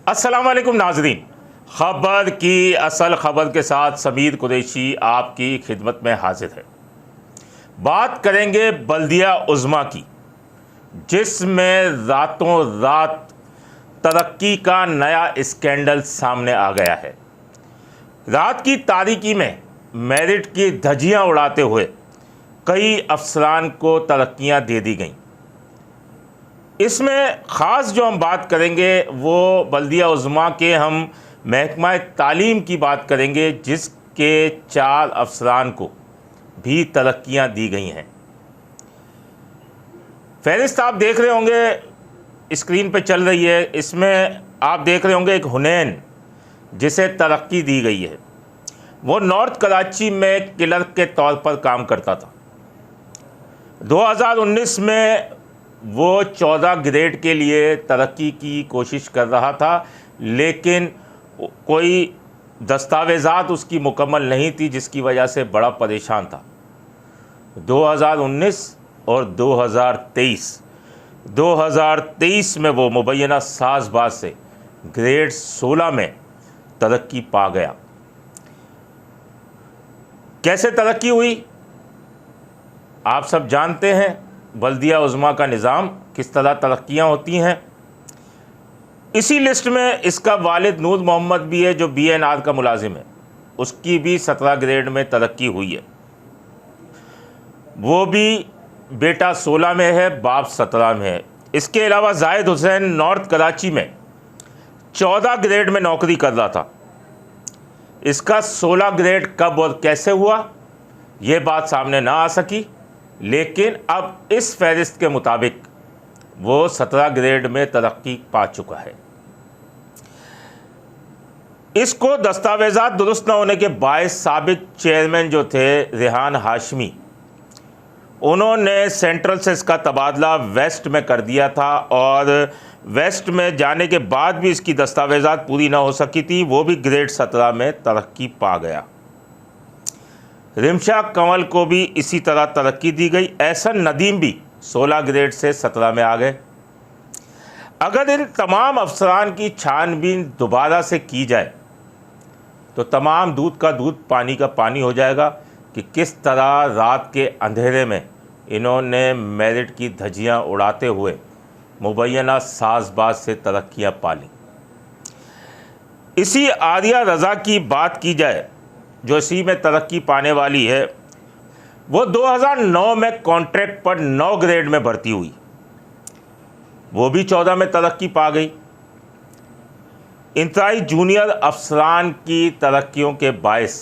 अस्सलाम वालेकुम नाजरीन, खबर की असल खबर के साथ समीर कुरैशी आपकी खिदमत में हाजिर है। बात करेंगे बल्दिया उज़्मा की, जिसमें रातों रात तरक्की का नया स्कैंडल सामने आ गया है। रात की तारीकी में मेरिट की धज्जियां उड़ाते हुए कई अफसरान को तरक्कियां दे दी गईं। इसमें ख़ास जो हम बात करेंगे वो बल्दिया उज़्मा के हम महकमा तालीम की बात करेंगे, जिसके 4 अफसरान को भी तरक्कियां दी गई हैं। फहरिस्त आप देख रहे होंगे, स्क्रीन पे चल रही है। इसमें आप देख रहे होंगे एक हुनैन जिसे तरक्की दी गई है। वो नॉर्थ कराची में क्लर्क के तौर पर काम करता था। 2019 में वो 14 ग्रेड के लिए तरक्की की कोशिश कर रहा था, लेकिन कोई दस्तावेज़ात उसकी मुकम्मल नहीं थी, जिसकी वजह से बड़ा परेशान था। 2019 और 2023 में वो मुबैना साज़बाज से ग्रेड 16 में तरक्की पा गया। कैसे तरक्की हुई आप सब जानते हैं। बल्दिया उज़्मा का निज़ाम किस तरह तरक्कियाँ होती हैं। इसी लिस्ट में इसका वालिद नूर मोहम्मद भी है, जो BNR का मुलाजिम है। उसकी भी 17 ग्रेड में तरक्की हुई है। वो भी बेटा 16 में है, बाप 17 में है। इसके अलावा जाहिद हुसैन नॉर्थ कराची में 14 ग्रेड में नौकरी कर रहा था। इसका 16 ग्रेड कब और कैसे हुआ ये बात सामने ना आ सकी, लेकिन अब इस फहरिस्त के मुताबिक वो 17 ग्रेड में तरक्की पा चुका है। इसको दस्तावेज़ात दुरुस्त न होने के बायस साबिक चेयरमैन जो थे रेहान हाशमी, उन्होंने सेंट्रल से इसका तबादला वेस्ट में कर दिया था, और वेस्ट में जाने के बाद भी इसकी दस्तावेज़ात पूरी ना हो सकी थी। वो भी ग्रेड 17 में तरक्की पा गया। रिमशा कंवल को भी इसी तरह तरक्की दी गई। एहसन नदीम भी 16 ग्रेड से 17 में आ गए। अगर इन तमाम अफसरान की छानबीन दोबारा से की जाए तो तमाम दूध का दूध पानी का पानी हो जाएगा कि किस तरह रात के अंधेरे में इन्होंने मेरिट की धज्जियां उड़ाते हुए मुबैना साज़बाज से तरक्कियां पाली। इसी आरिया रज़ा की बात की जाए, जो इसी में तरक्की पाने वाली है, वो 2009 में कॉन्ट्रैक्ट पर 9 ग्रेड में भर्ती हुई। वो भी 14 में तरक्की पा गई। इंतहाई जूनियर अफसरान की तरक्कियों के बायस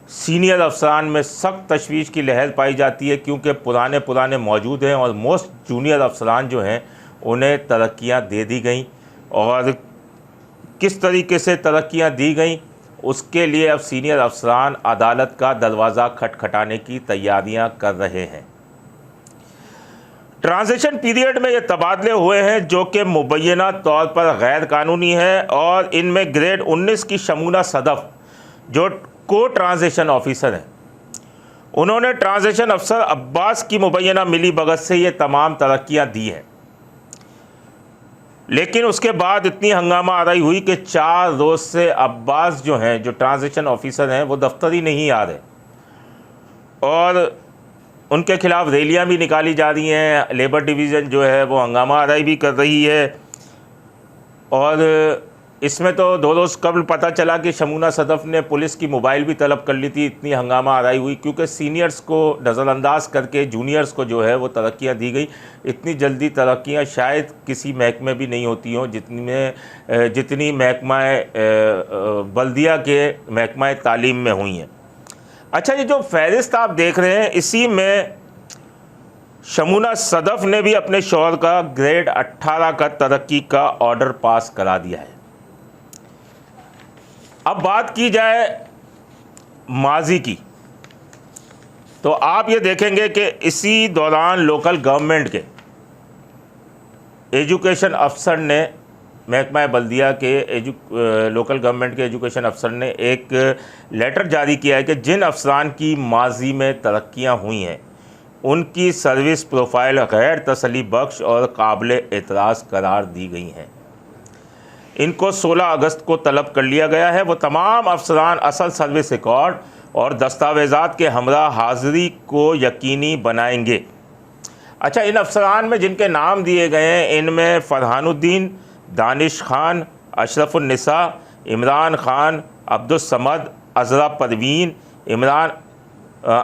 सीनियर अफसरान में सख्त तशवीश की लहर पाई जाती है, क्योंकि पुराने मौजूद हैं और मोस्ट जूनियर अफसरान जो हैं उन्हें तरक्कियां दे दी गई। और किस तरीके से तरक्कियां दी गई उसके लिए अब सीनियर अफसरान अदालत का दरवाज़ा खटखटाने की तैयारियां कर रहे हैं। ट्रांजिशन पीरियड में ये तबादले हुए हैं, जो कि मुबैना तौर पर गैर कानूनी है, और इनमें ग्रेड 19 की शमूना सदफ़ जो को ट्रांजिशन ऑफिसर हैं, उन्होंने ट्रांजिशन अफसर अब्बास की मुबैना मिली भगत से ये तमाम तरक्कियां दी हैं। लेकिन उसके बाद इतनी हंगामा आराई हुई कि 4 रोज़ से अब्बास जो हैं, जो ट्रांजिशन ऑफिसर हैं, वो दफ्तर ही नहीं आ रहे, और उनके खिलाफ रैलियां भी निकाली जा रही हैं। लेबर डिवीज़न जो है वो हंगामा आराई भी कर रही है। और इसमें तो 2 रोज़ कबल पता चला कि शमूना सदफ़ ने पुलिस की मोबाइल भी तलब कर ली थी। इतनी हंगामा आराई हुई क्योंकि सीनियर्स को नज़रअंदाज करके जूनियर्स को जो है वो तरक्कियां दी गई। इतनी जल्दी तरक्कियां शायद किसी महकमे भी नहीं होती हों जितनी महकमा बल्दिया के महकमा तालीम में हुई हैं। अच्छा, ये जो फहरिस्त आप देख रहे हैं, इसी में शमूना सदफ़ ने भी अपने शौहर का ग्रेड 18 का तरक्की का ऑर्डर पास करा दिया है। अब बात की जाए माजी की, तो आप ये देखेंगे कि इसी दौरान लोकल गवर्नमेंट के एजुकेशन अफसर ने, महकमा बल्दिया के लोकल गवर्नमेंट के एजुकेशन अफसर ने एक लेटर जारी किया है कि जिन अफसरान की माजी में तरक्कियां हुई हैं उनकी सर्विस प्रोफाइल गैर तसल्ली बख्श और काबिल एतराज़ करार दी गई हैं। इनको 16 अगस्त को तलब कर लिया गया है। वो तमाम अफसरान असल सर्विस रिकॉर्ड और दस्तावेज़ात के हमरा हाज़िरी को यकीनी बनाएंगे। अच्छा, इन अफसरान में जिनके नाम दिए गए हैं, इनमें फरहानुद्दीन, दानिश खान, अशरफुन्निसा, इमरान खान, अब्दुस्समद, अज़रा परवीन,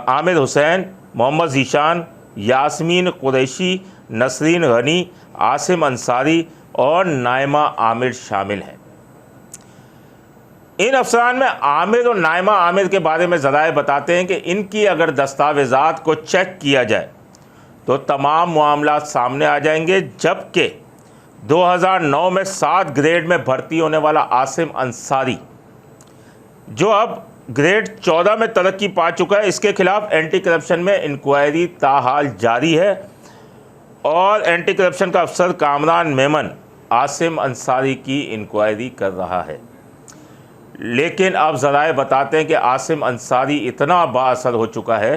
आमिर हुसैन, मोहम्मद ज़ीशान, यास्मीन कुरैशी, नसरीन गनी, आसिम अंसारी और नाइमा आमिर शामिल हैं। इन अफसरान में आमिर और नाइमा आमिर के बारे में ज़राए बताते हैं कि इनकी अगर दस्तावेज़ात को चेक किया जाए तो तमाम मामलात सामने आ जाएंगे, जबकि 2009 में 7 ग्रेड में भर्ती होने वाला आसिम अंसारी, जो अब ग्रेड 14 में तरक्की पा चुका है, इसके खिलाफ एंटी करप्शन में इंक्वायरी ताहाल जारी है और एंटी करप्शन का अफसर कामरान मेमन आसिम अंसारी की इंक्वायरी कर रहा है। लेकिन अब ज़राए बताते हैं कि आसिम अंसारी इतना बाअसर हो चुका है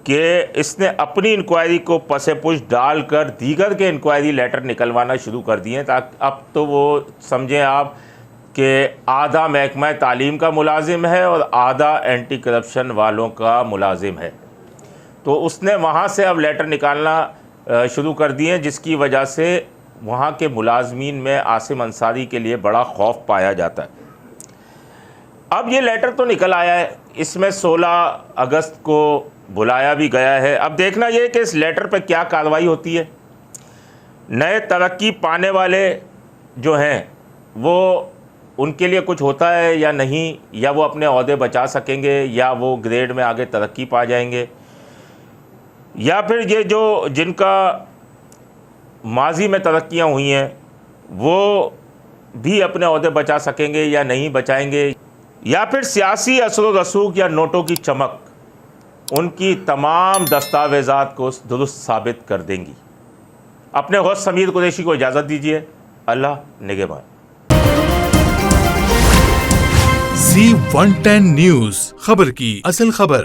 कि इसने अपनी इंक्वायरी को पसे पुश डालकर दीगर के इंक्वायरी लेटर निकलवाना शुरू कर दिए हैं, ताकि अब तो वो समझें आप कि आधा महकमा तालीम का मुलाजिम है और आधा एंटी करप्शन वालों का मुलाजिम है। तो उसने वहाँ से अब लेटर निकालना शुरू कर दिए, जिसकी वजह से वहाँ के मुलाजमीन में आसिम अंसारी के लिए बड़ा खौफ पाया जाता है। अब ये लेटर तो निकल आया है, इसमें 16 अगस्त को बुलाया भी गया है। अब देखना ये कि इस लेटर पर क्या कार्रवाई होती है। नए तरक्की पाने वाले जो हैं वो उनके लिए कुछ होता है या नहीं, या वो अपने ओहदे बचा सकेंगे, या वो ग्रेड में आगे तरक्की पा जाएंगे, या फिर ये जो जिनका माजी में तरक्कियां हुई हैं वो भी अपने ओहदे बचा सकेंगे या नहीं बचाएंगे, या फिर सियासी असर व रसूख या नोटों की चमक उनकी तमाम दस्तावेज़ात को दुरुस्त साबित कर देंगी। अपने होस्ट समीर कुरैशी को इजाज़त दीजिए। अल्लाह निगहबान। Z110 न्यूज़, खबर की असल खबर।